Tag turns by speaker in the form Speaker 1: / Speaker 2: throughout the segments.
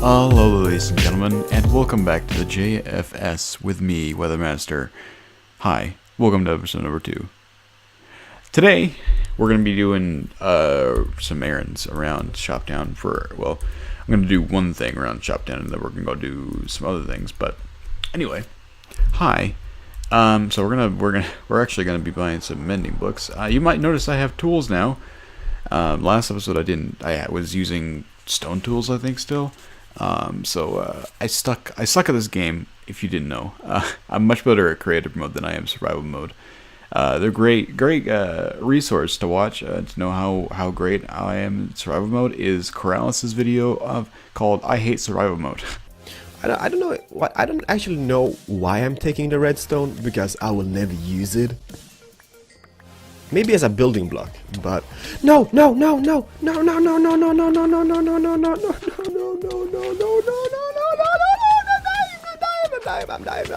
Speaker 1: Hello, ladies and gentlemen, and welcome back to the JFS with me, WeatherMaster. Hi, welcome to episode number 2. Today, we're going to be doing some errands around Shoptown I'm going to do one thing around Shoptown, and then we're going to go do some other things. But anyway, hi. So we're actually going to be buying some mending books. You might notice I have tools now. Last episode I was using stone tools, I think, still. I suck at this game, if you didn't know. I'm much better at creative mode than I am survival mode. They're great resource to watch, to know how great I am in survival mode is Corrales' video called I Hate Survival Mode.
Speaker 2: I don't know what I don't actually know why I'm taking the redstone, because I will never use it. Maybe as a building block, but no. I'm dying.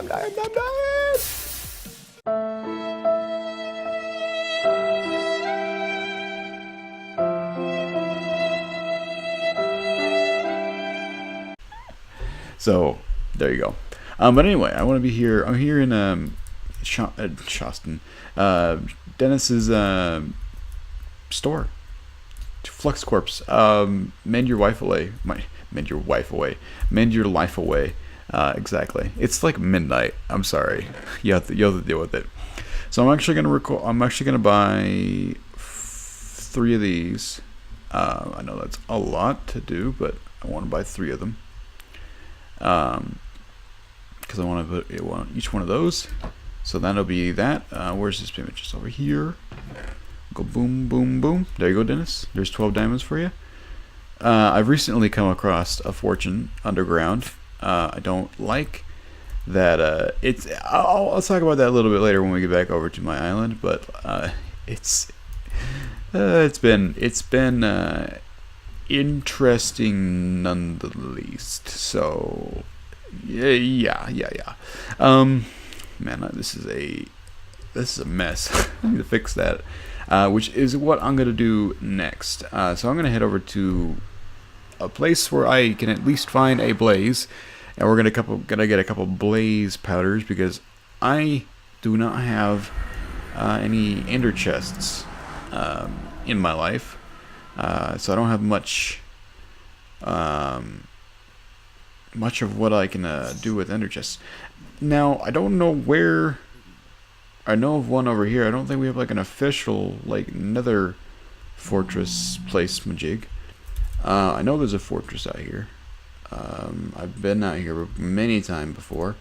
Speaker 1: So there you go. But anyway, I want to be here. I'm here in Shoston, Dennis's store, Flux Corpse. Mend your wife away. Mend your life away. Exactly. It's like midnight. I'm sorry. You have to deal with it. So I'm actually gonna buy 3 of these. I know that's a lot to do, but I want to buy 3 of them. Because I want to put each one of those. So that'll be that. Where's this payment? Just over here. Go boom, boom, boom. There you go, Dennis. There's 12 diamonds for you. I've recently come across a fortune underground. I don't like that. I'll talk about that a little bit later when we get back over to my island. But it's been interesting none the least. So yeah. Man, this is a mess. I need to fix that, which is what I'm gonna do next. So I'm gonna head over to a place where I can at least find a blaze, and we're gonna get a couple blaze powders, because I do not have any ender chests in my life. So I don't have much of what I can do with ender chests. Now, I don't know where. I know of one over here. I don't think we have like an official nether fortress place majig. I know there's a fortress out here. I've been out here many times before.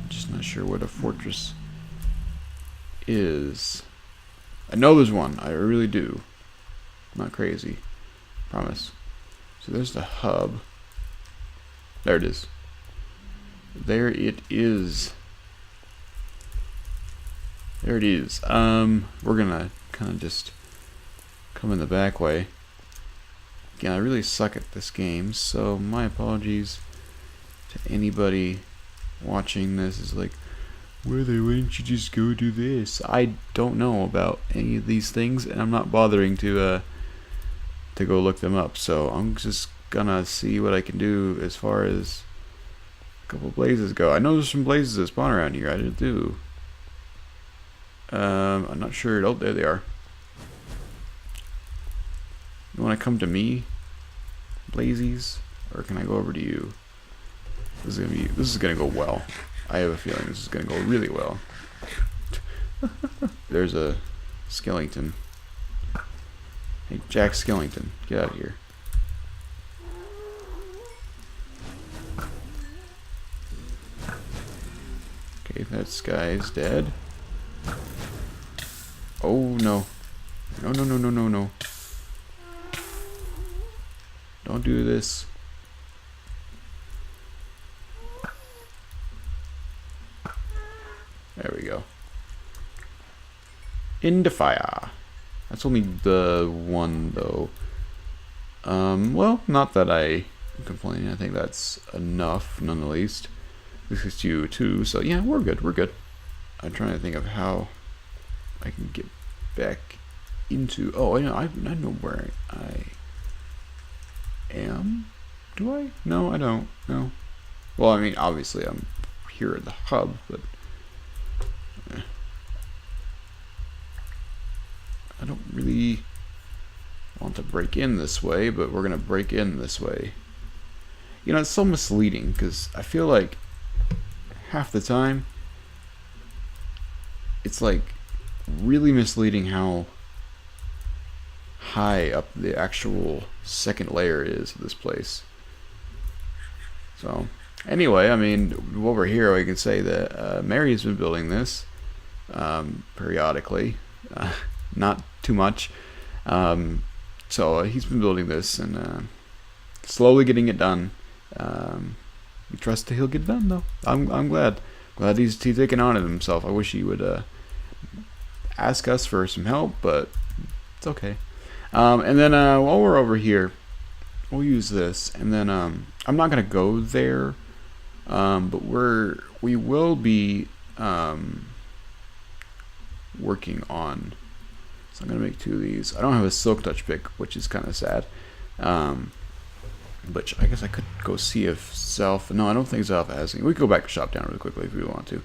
Speaker 1: Just not sure what a fortress is. I know there's one. I really do. I'm not crazy. Promise. So there's the hub. There it is. There it is. There it is. We're gonna kind of just come in the back way. Again, I really suck at this game, so my apologies to anybody watching this. Is like, why didn't you just go do this? I don't know about any of these things, and I'm not bothering to go look them up. So I'm just gonna see what I can do as far as a couple blazes go. I know there's some blazes that spawn around here. I do. I'm not sure. Oh, there they are. You want to come to me, Blazies, or can I go over to you? This is gonna go well. I have a feeling this is gonna go really well. There's a skeleton. Hey, Jack Skellington, get out of here. Okay, that guy's dead. Oh no. No. Don't do this. There we go. Into fire. That's only the one, though. Well, not that I am complaining. I think that's enough, none the least. This is you, too. So, yeah, we're good. I'm trying to think of how I can get back into... Oh, I know where I am. Do I? No, I don't. No. Well, I mean, obviously I'm here at the hub, but... I don't really want to break in this way, but we're going to break in this way. You know, it's so misleading, because I feel like half the time, it's like really misleading how high up the actual second layer is of this place. So, anyway, I mean, over here we can say that Mary has been building this periodically, not too much. So he's been building this and slowly getting it done. We trust that he'll get it done, though. I'm glad he's taking on it himself. I wish he would ask us for some help, but it's okay. And then while we're over here, we'll use this, and then I'm not gonna go there, but we will be working on. So I'm gonna make 2 of these. I don't have a silk touch pick, which is kind of sad. But I guess I could go see if Self. No, I don't think Self has any. We could go back to Shop Down really quickly if we want to.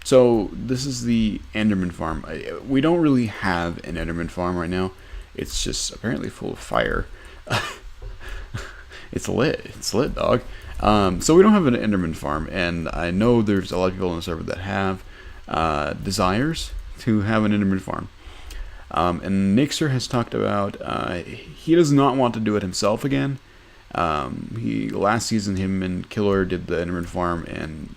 Speaker 1: So this is the Enderman farm. We don't really have an Enderman farm right now. It's just apparently full of fire. It's lit. It's lit, dog. So we don't have an Enderman farm, and I know there's a lot of people on the server that have desires to have an Enderman farm. And Nixer has talked about he does not want to do it himself again. Last season him and Killer did the Enderman farm, and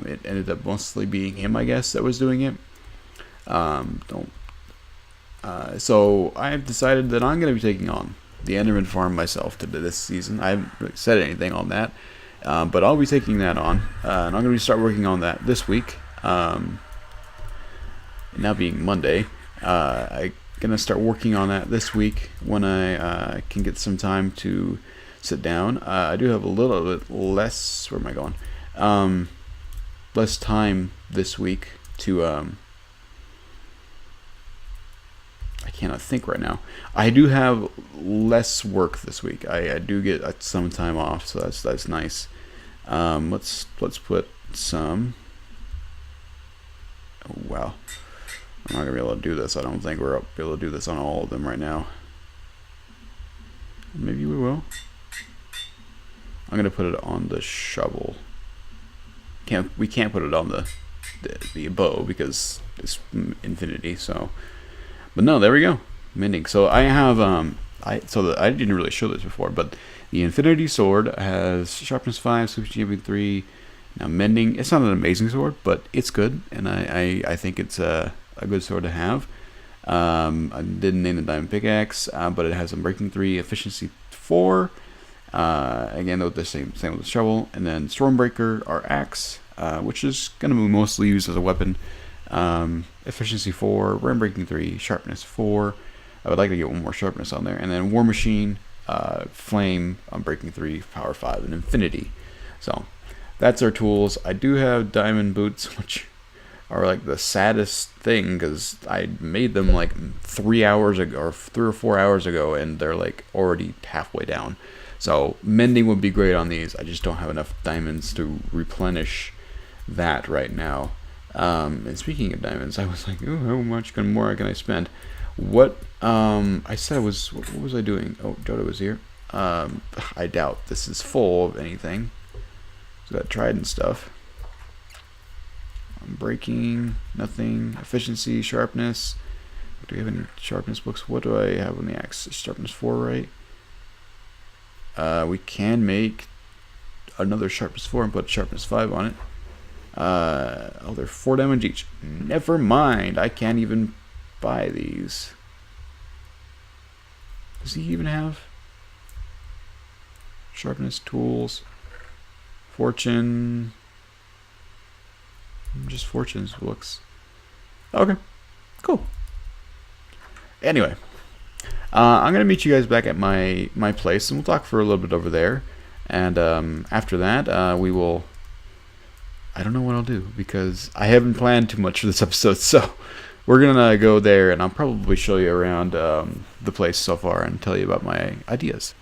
Speaker 1: it ended up mostly being him, I guess, that was doing it. So I've decided that I'm going to be taking on the Enderman farm myself to this season. I haven't really said anything on that, but I'll be taking that on, and I'm going to start working on that this week. Now being Monday, I'm going to start working on that this week when I can get some time to sit down. I do have a little bit less, where am I going? Less time this week to, I cannot think right now. I do have less work this week. I do get some time off, so that's nice. Let's put some, oh wow. I'm not going to be able to do this. I don't think we're able to do this on all of them right now. Maybe we will. I'm going to put it on the shovel. We can't put it on the bow because it's infinity. So, but no, there we go. Mending. So I have I didn't really show this before, but the infinity sword has sharpness 5, super GP 3. Now mending. It's not an amazing sword, but it's good, and I think it's a good sword to have. I didn't name the diamond pickaxe, but it has unbreaking 3, efficiency 4. Again, though, the same with the shovel, and then Stormbreaker, our axe, which is going to be mostly used as a weapon. Efficiency 4, breaking 3, sharpness 4. I would like to get one more sharpness on there, and then War Machine, Flame, unbreaking 3, power 5, and Infinity. So that's our tools. I do have diamond boots, which are like the saddest thing because I made them like 3 hours ago or 3 or 4 hours ago, and they're like already halfway down. So mending would be great on these. I just don't have enough diamonds to replenish that right now. And speaking of diamonds, I was like, oh, how much more can I spend? What I said was, what was I doing? Oh, Jodo was here. I doubt this is full of anything. So got trident stuff. Breaking, nothing. Efficiency, sharpness. Do we have any sharpness books? What do I have on the axe? Sharpness 4, right? We can make another sharpness 4 and put sharpness 5 on it. Oh, they're 4 damage each. Never mind. I can't even buy these. Does he even have sharpness, tools, fortune? Just fortunes books. Okay, cool. Anyway, I'm gonna meet you guys back at my place, and we'll talk for a little bit over there. And after that, we will. I don't know what I'll do because I haven't planned too much for this episode, so we're gonna go there, and I'll probably show you around the place so far and tell you about my ideas.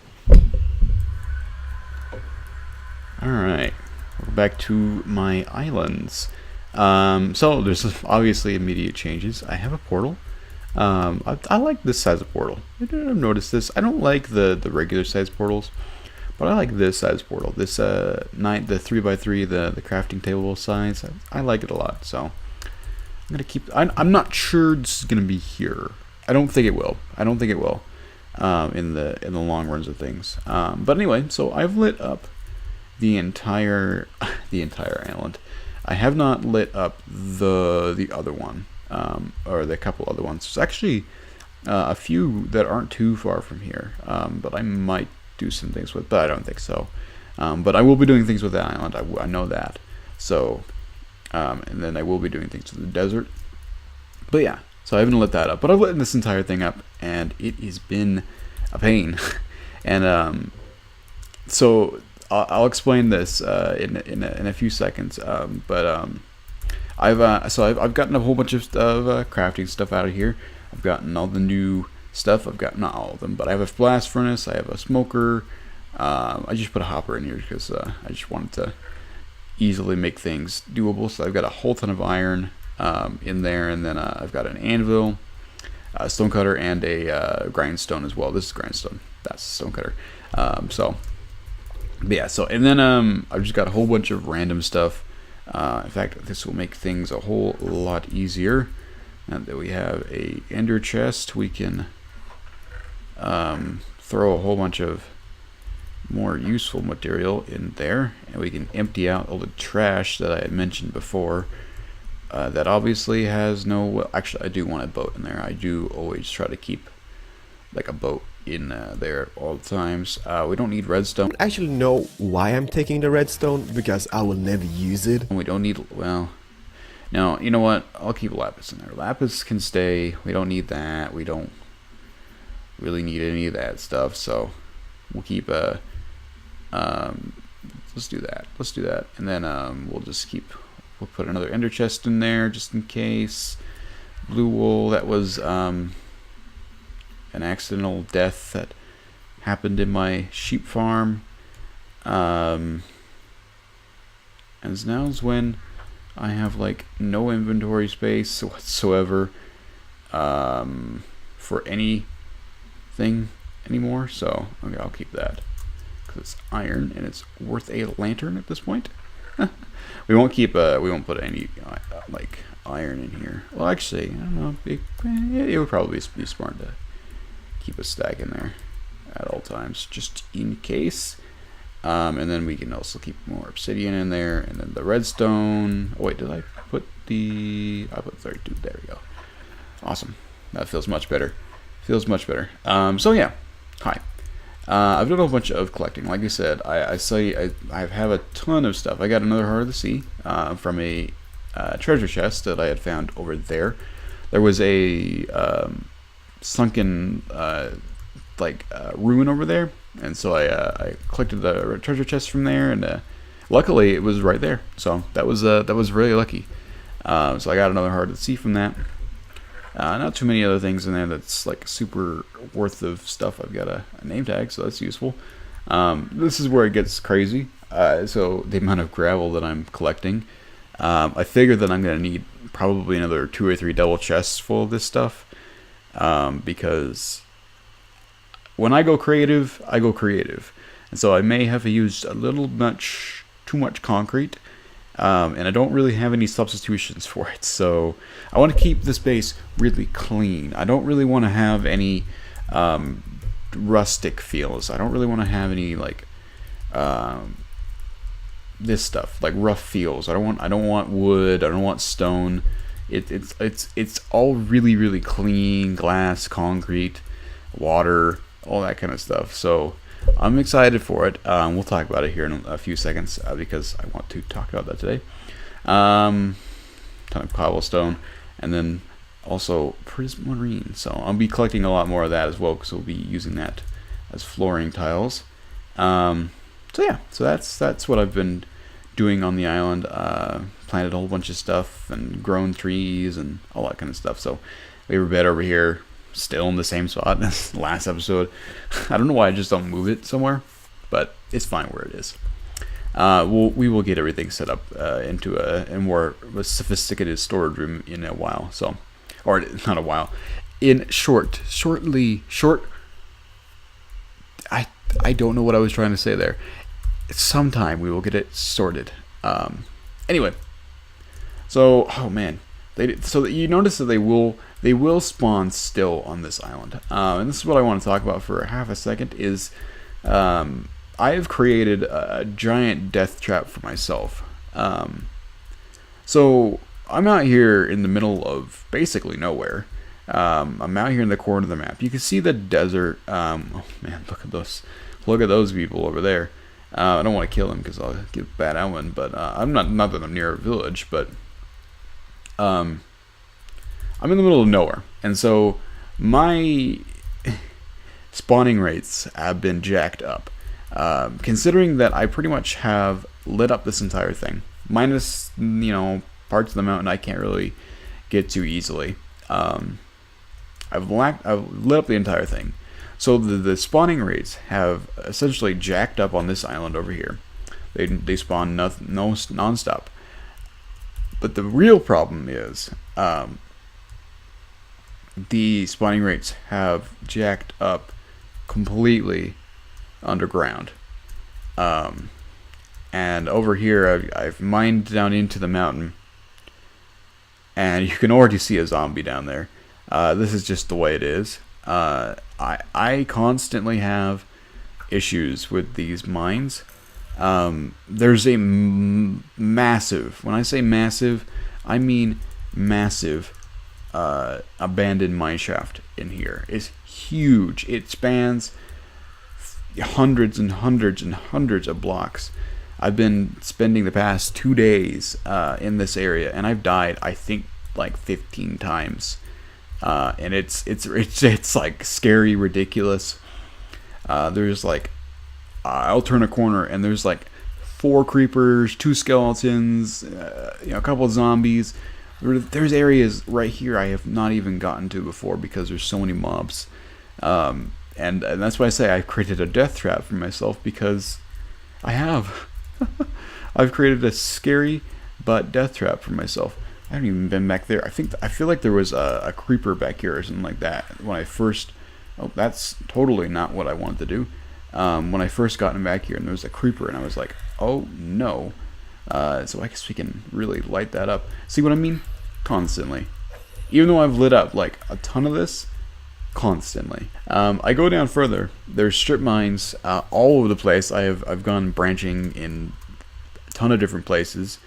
Speaker 1: Alright, we're back to my islands. So there's obviously immediate changes. I have a portal. I like this size of portal. I didn't notice this. I don't like the regular size portals, but I like this size portal. This the 3x3, the crafting table size. I like it a lot. So I'm gonna keep. I'm not sure it's gonna be here. I don't think it will. In the long runs of things. But anyway, so I've lit up the entire island. I have not lit up the other one, or the couple other ones. There's actually a few that aren't too far from here, but I might do some things with, but I don't think so. But I will be doing things with the island. I know that. So, and then I will be doing things with the desert. But yeah, so I haven't lit that up, but I've lit this entire thing up, and it has been a pain. And so I'll explain this in a few seconds. I've gotten a whole bunch of crafting stuff out of here. I've gotten all the new stuff. I've got not all of them, but I have a blast furnace. I have a smoker. I just put a hopper in here because I just wanted to easily make things doable. So I've got a whole ton of iron in there, and then I've got an anvil, a stone cutter, and a grindstone as well. This is grindstone. That's stone cutter. But yeah, so, and then I've just got a whole bunch of random stuff. In fact, this will make things a whole lot easier. Now that we have a ender chest, we can throw a whole bunch of more useful material in there, and we can empty out all the trash that I had mentioned before. That obviously has no, well, actually I do want a boat in there. I do always try to keep like a boat in there all the times. We don't need redstone.
Speaker 2: I don't actually know why I'm taking the redstone, because I will never use it.
Speaker 1: And we don't need, well, no, you know what? I'll keep lapis in there. Lapis can stay. We don't need that. We don't really need any of that stuff. So we'll keep let's do that. Let's do that. And then we'll just keep, we'll put another ender chest in there just in case. Blue wool, that was an accidental death that happened in my sheep farm. And now's when I have like no inventory space whatsoever for anything anymore. So okay, I'll keep that because it's iron and it's worth a lantern at this point. we won't put any like iron in here. Well, actually, I don't know. It would probably be smart to keep a stack in there at all times, just in case. And then we can also keep more obsidian in there, and then the redstone. Oh wait, did I put the? I put 32. There we go. Awesome. That feels much better. So yeah, hi. I've done a whole bunch of collecting. Like I said, I have a ton of stuff. I got another Heart of the Sea from a treasure chest that I had found over there. There was a sunken ruin over there, and so I collected the treasure chest from there, and luckily it was right there. So that was really lucky. So I got another Heart of the Sea from that. Not too many other things in there that's like super worth of stuff. I've got a name tag, so that's useful. This is where it gets crazy. So the amount of gravel that I'm collecting, I figure that I'm gonna need probably another 2 or 3 double chests full of this stuff, because when I go creative, and so I may have used a little too much concrete. And I don't really have any substitutions for it, so I want to keep this base really clean. I don't really want to have any rustic feels. I don't really want to have any like this stuff, like rough feels. I don't want wood. I don't want stone. It's all really clean, glass, concrete, water, all that kind of stuff. So I'm excited for it. We'll talk about it here in a few seconds because I want to talk about that today. Ton of cobblestone, and then also prismarine. So I'll be collecting a lot more of that as well because we'll be using that as flooring tiles. So yeah, so that's what I've been doing on the island. planted a whole bunch of stuff and grown trees and all that kind of stuff. So we have a bed over here, still in the same spot as last episode. I don't know why I just don't move it somewhere, but it's fine where it is. We will get everything set up into a more sophisticated storage room in a while. So, or not a while, in short. I don't know what I was trying to say there. Sometime we will get it sorted. Anyway, so oh man, so you notice that they will spawn still on this island. And this is what I want to talk about for half a second. Is I have created a giant death trap for myself. So I'm out here in the middle of basically nowhere. I'm out here in the corner of the map. You can see the desert. Oh man, look at those! Look at those people over there. I don't want to kill them because I'll get bad omen. But I'm not that I'm near a village, but I'm in the middle of nowhere, and so my spawning rates have been jacked up. Considering that I pretty much have lit up this entire thing, minus parts of the mountain I can't really get to easily. I've lit up the entire thing, so the spawning rates have essentially jacked up on this island over here. They spawn non-stop. But the real problem is the spawning rates have jacked up completely underground. And over here I've mined down into the mountain, and you can already see a zombie down there. This is just the way it is. I constantly have issues with these mines. There's a massive, when I say massive, I mean massive abandoned mine shaft in here. It's huge. It spans hundreds and hundreds and hundreds of blocks. I've been spending the past 2 days in this area, and I've died, I think, like 15 times. And it's like scary, ridiculous. There's like, I'll turn a corner and there's like 4 creepers, 2 skeletons, a couple of zombies. There's areas right here I have not even gotten to before because there's so many mobs. And that's why I say I've created a death trap for myself, because I have. I've created a scary but death trap for myself. I haven't even been back there. I feel like there was a creeper back here or something like that when I first. Oh, that's totally not what I wanted to do. When I first got back here, and there was a creeper, and I was like, oh no. So I guess we can really light that up. See what I mean? Constantly. Even though I've lit up like a ton of this, constantly. I go down further. There's strip mines all over the place. I've gone branching in a ton of different places.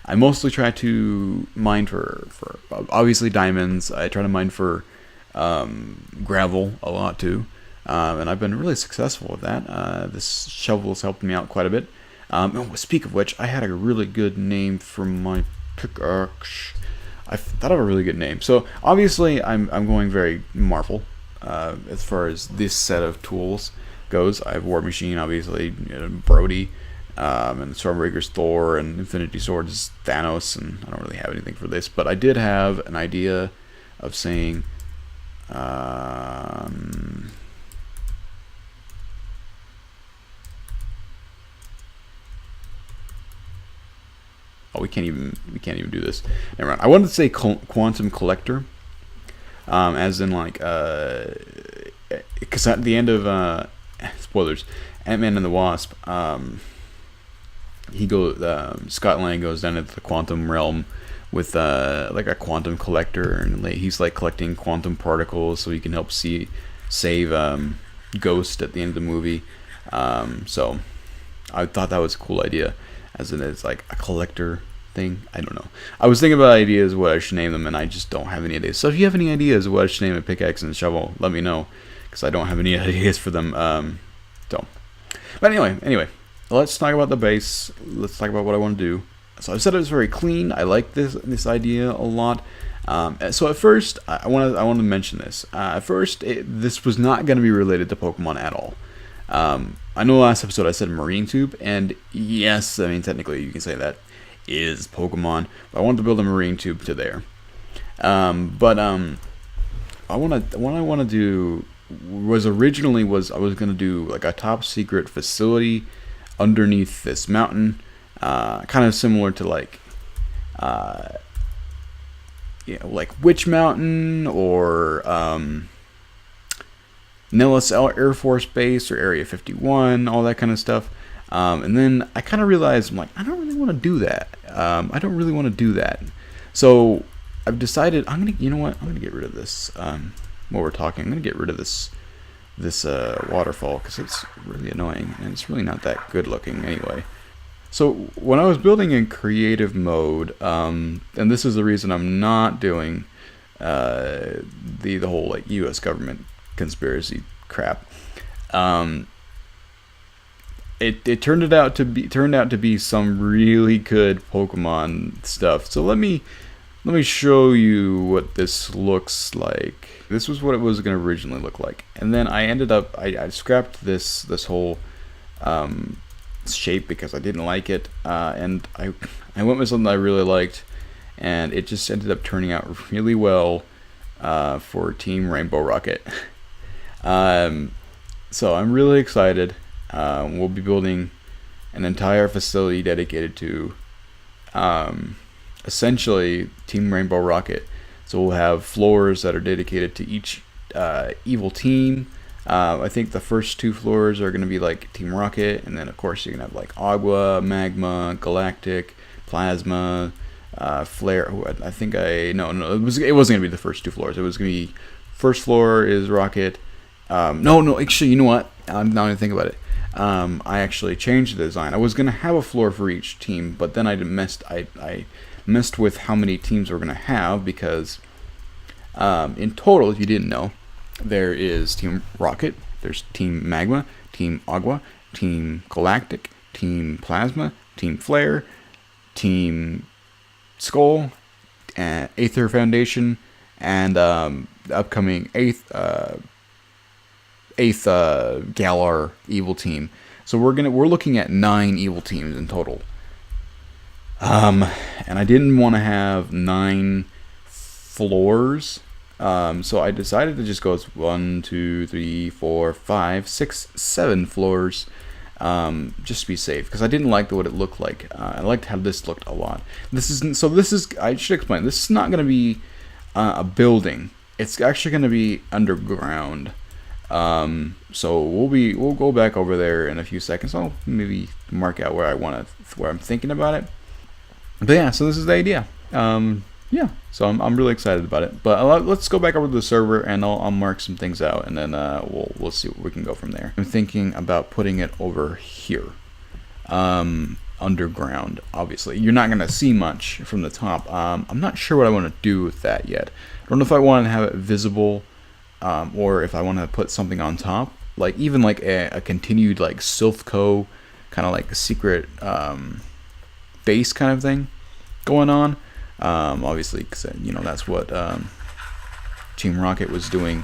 Speaker 1: I mostly try to mine for obviously diamonds. I try to mine for gravel a lot too, and I've been really successful with that. This shovel's helped me out quite a bit. Speak of which, I had a really good name for my pickaxe. I thought of a really good name. So obviously I'm going very Marvel as far as this set of tools goes. I have War Machine, obviously, Brody, and Stormbreaker's Thor, and Infinity Sword is Thanos, and I don't really have anything for this, but I did have an idea of saying we can't even do this. Never mind. I wanted to say Quantum Collector, as in like because at the end of spoilers, Ant-Man and the Wasp, Scott Lang goes down into the quantum realm with like a quantum collector, and he's like collecting quantum particles so he can help save Ghost at the end of the movie. So I thought that was a cool idea, as in it's like a collector thing. I don't know. I was thinking about ideas what I should name them, and I just don't have any ideas. So if you have any ideas what I should name a pickaxe and shovel, let me know, because I don't have any ideas for them. But anyway, let's talk about the base. Let's talk about what I want to do. So I said it was very clean. I like this idea a lot. So at first, I want to mention this. At first, this was not going to be related to Pokemon at all. I know last episode I said marine tube, and yes, I mean technically you can say that. is Pokemon. But I wanted to build a marine tube to there. What I want to do was originally I was gonna do like a top secret facility underneath this mountain, kind of similar to like like Witch Mountain or Nellis Air Force Base or Area 51, all that kind of stuff. And then I kind of realized, I'm like, I don't really want to do that. I don't really want to do that. So I've decided you know what? I'm gonna get rid of this. While we're talking, I'm gonna get rid of this waterfall because it's really annoying and it's really not that good looking anyway. So when I was building in creative mode, and this is the reason I'm not doing the whole like U.S. government conspiracy crap. It turned out to be some really good Pokemon stuff. So let me show you what this looks like. This was what it was going to originally look like, and then I ended up I scrapped this whole shape because I didn't like it, and I went with something I really liked, and it just ended up turning out really well for Team Rainbow Rocket. So I'm really excited. We'll be building an entire facility dedicated to essentially Team Rainbow Rocket. So we'll have floors that are dedicated to each evil team. I think the first 2 floors are going to be like Team Rocket, and then of course you're going to have like Agua, Magma, Galactic, Plasma, Flare. I think no, it wasn't going to be the first 2 floors. It was going to be first floor is Rocket. No, actually, you know what? Now I think about it. I actually changed the design. I was going to have a floor for each team, but then I messed with how many teams we're going to have because in total, if you didn't know, there is Team Rocket, there's Team Magma, Team Agua, Team Galactic, Team Plasma, Team Flare, Team Skull, Aether Foundation, and the upcoming 8th Galar evil team. So we're looking at 9 evil teams in total. And I didn't want to have 9 floors. So I decided to just go with 1, 2, 3, 4, 5, 6, 7 floors, just to be safe, because I didn't like what it looked like. I liked how this looked a lot. I should explain. This is not going to be a building. It's actually going to be underground. So we'll go back over there in a few seconds. I'll maybe mark out where I'm thinking about it. But yeah, so this is the idea. Yeah, so I'm really excited about it. But let's go back over to the server and I'll mark some things out, and then we'll see what we can go from there. I'm thinking about putting it over here, underground. Obviously, you're not gonna see much from the top. I'm not sure what I want to do with that yet. I don't know if I want to have it visible, or if I want to put something on top, like even like a continued like Silphco kind of like a secret base kind of thing going on. Obviously, because that's what Team Rocket was doing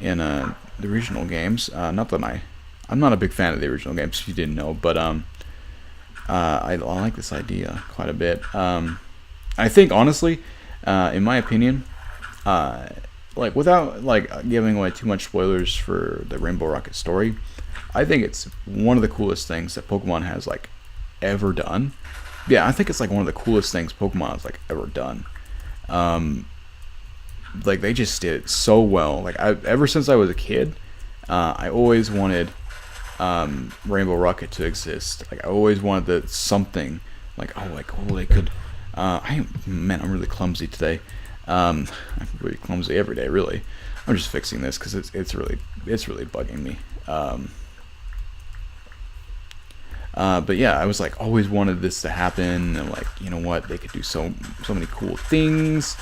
Speaker 1: in the original games. Not that I'm not a big fan of the original games, if you didn't know, but I like this idea quite a bit. I think honestly, in my opinion, like without like giving away too much spoilers for the Rainbow Rocket story, I think it's one of the coolest things that Pokemon has like ever done. Yeah, I think it's like one of the coolest things Pokemon has like ever done. Like they just did it so well. Like ever since I was a kid, I always wanted Rainbow Rocket to exist. Like I always wanted something like they could. I'm really clumsy today. I'm really clumsy every day, really. I'm just fixing this because it's really bugging me. But yeah, I was like always wanted this to happen, and like you know what, they could do so many cool things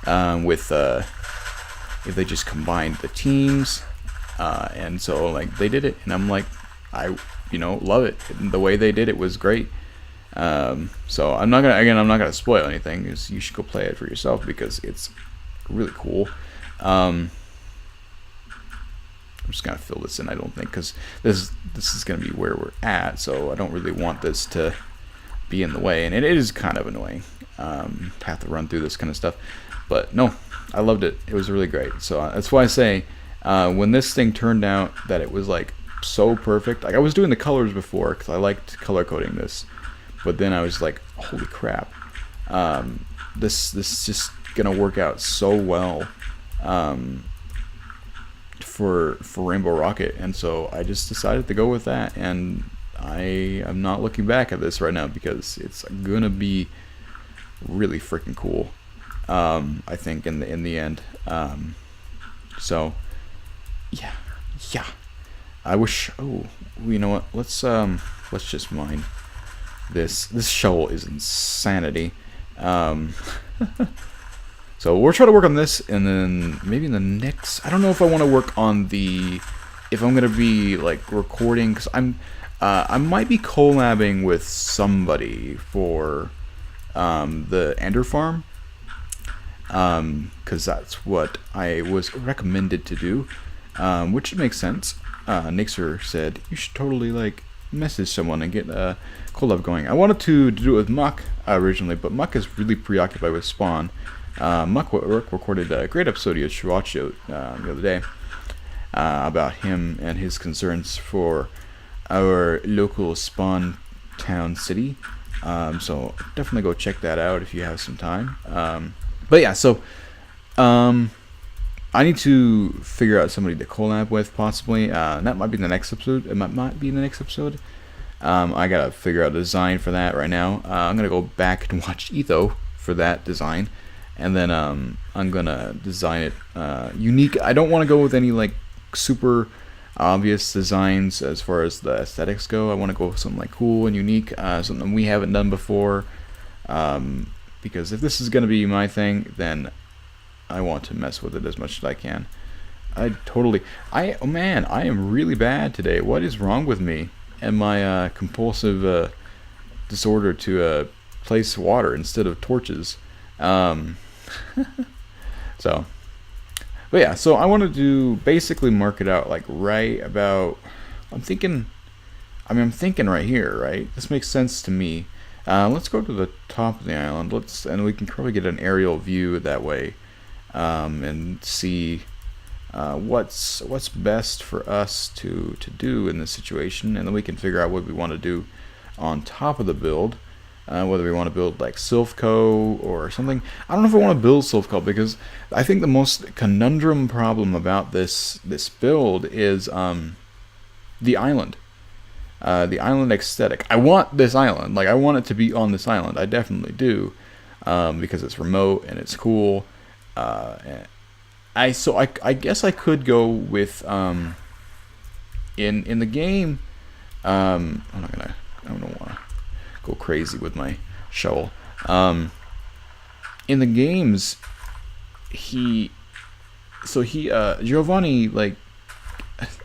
Speaker 1: with if they just combined the teams, and so like they did it, and I'm like I love it. The way they did it was great. So I'm not gonna spoil anything, because you should go play it for yourself because it's really cool. I'm just gonna fill this in, I don't think, because this is gonna be where we're at, so I don't really want this to be in the way, and it is kind of annoying. Have to run through this kind of stuff, but no, I loved it. It was really great. So that's why I say when this thing turned out that it was like so perfect. Like I was doing the colors before because I liked color coding this, but then I was like, holy crap, this is just gonna work out so well for Rainbow Rocket, and so I just decided to go with that, and I am not looking back at this right now because it's gonna be really freaking cool. I think in the end. So yeah. I wish. Oh, you know what? Let's just mine this. This shovel is insanity. So we'll try to work on this, and then maybe in the next. I don't know if I want to work on the. If I'm gonna be like recording, because I might be collabing with somebody for the Ender Farm, because that's what I was recommended to do, which makes sense. Nixer said you should totally like message someone and get a collab going. I wanted to do it with Muck originally, but Muck is really preoccupied with Spawn. Muck recorded a great episode you should watch it the other day about him and his concerns for our local Spawn town city. So definitely go check that out if you have some time. But yeah, so I need to figure out somebody to collab with possibly. That might be the next episode. It might be the next episode. I gotta figure out a design for that right now. I'm gonna go back and watch Etho for that design, and then I'm gonna design it unique. I don't want to go with any like super obvious designs as far as the aesthetics go. I want to go with something like cool and unique, something we haven't done before. Because if this is gonna be my thing, then I want to mess with it as much as I can. Oh man, I am really bad today. What is wrong with me and my compulsive disorder to place water instead of torches? So, but yeah, so I want to basically mark it out like right about. I'm thinking right here, right? This makes sense to me. Let's go to the top of the island. And we can probably get an aerial view that way. And see what's best for us to do in this situation, and then we can figure out what we want to do on top of the build, whether we want to build like Silphco or something. I don't know if I want to build Silphco because I think the most conundrum problem about this build is the island. The island aesthetic. I want this island. Like I want it to be on this island. I definitely do, because it's remote and it's cool. I guess I could go with in the game. I don't want to go crazy with my shovel. In the games, Giovanni, like,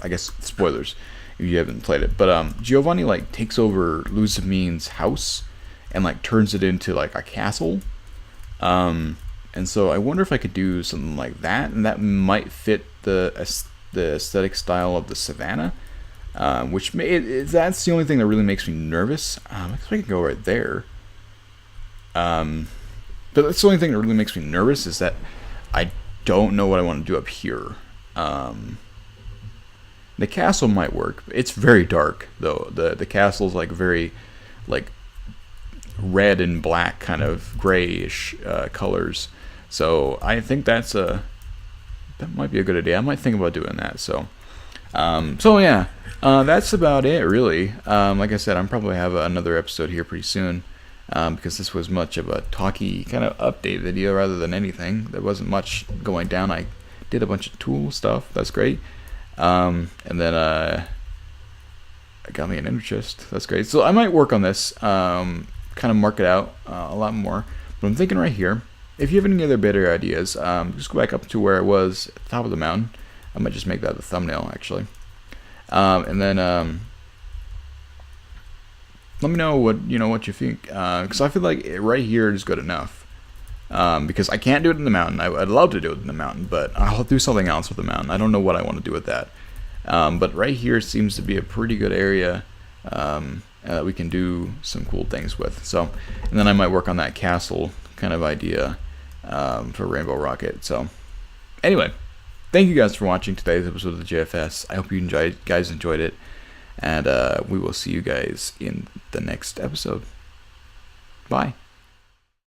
Speaker 1: I guess spoilers if you haven't played it, but Giovanni like takes over Luzamine's house and like turns it into like a castle. And so I wonder if I could do something like that, and that might fit the aesthetic style of the savannah, that's the only thing that really makes me nervous. I guess I can go right there. But that's the only thing that really makes me nervous is that I don't know what I want to do up here. The castle might work. It's very dark though. The castle's like very like red and black kind of grayish colors. So I think that might be a good idea. I might think about doing that. So yeah, that's about it really. Like I said, I'm probably have another episode here pretty soon, because this was much of a talky kind of update video rather than anything. There wasn't much going down. I did a bunch of tool stuff. That's great. And then I got me an ender chest. That's great. So I might work on this, kind of mark it out a lot more. But I'm thinking right here. If you have any other better ideas, just go back up to where it was at the top of the mountain. I might just make that the thumbnail, actually. And then let me know what you think, because I feel like right here is good enough. Because I can't do it in the mountain. I'd love to do it in the mountain, but I'll do something else with the mountain. I don't know what I want to do with that. But right here seems to be a pretty good area we can do some cool things with. So, and then I might work on that castle kind of idea for Rainbow Rocket. So, anyway, thank you guys for watching today's episode of the JFS. I hope you guys enjoyed it, and we will see you guys in the next episode. Bye.